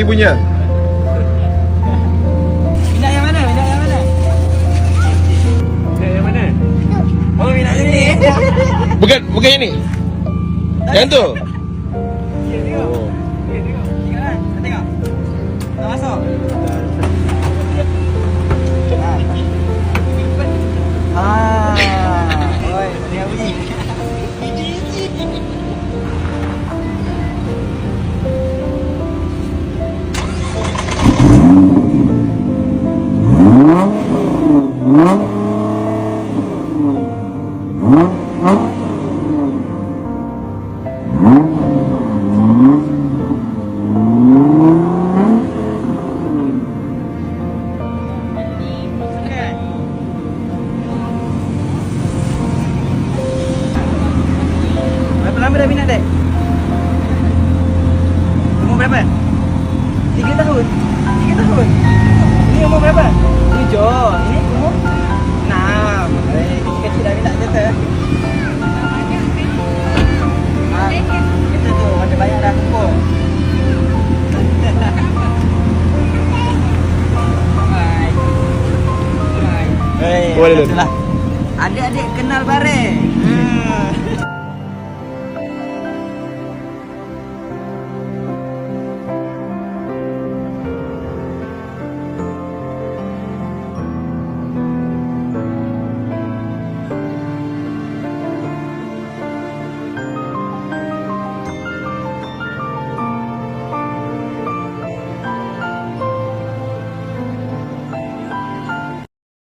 ibunya. Minat yang mana? Minat yang mana? Minat yang mana? Oh, minat yang ni. Bukan yang ni. Yang tu. Tengok. Tengok kan? Tengok. Dah masuk. Oi, dia bunyi. Berapa lama dah minat dek? Umur berapa? 3 tahun. 3 tahun. Ini umur berapa? 7. Ini umur 6. Kecil-kecil dah minat kereta. Kereta tu macam banyak dah kumpul. Boleh, Adik-adik kenal bareng.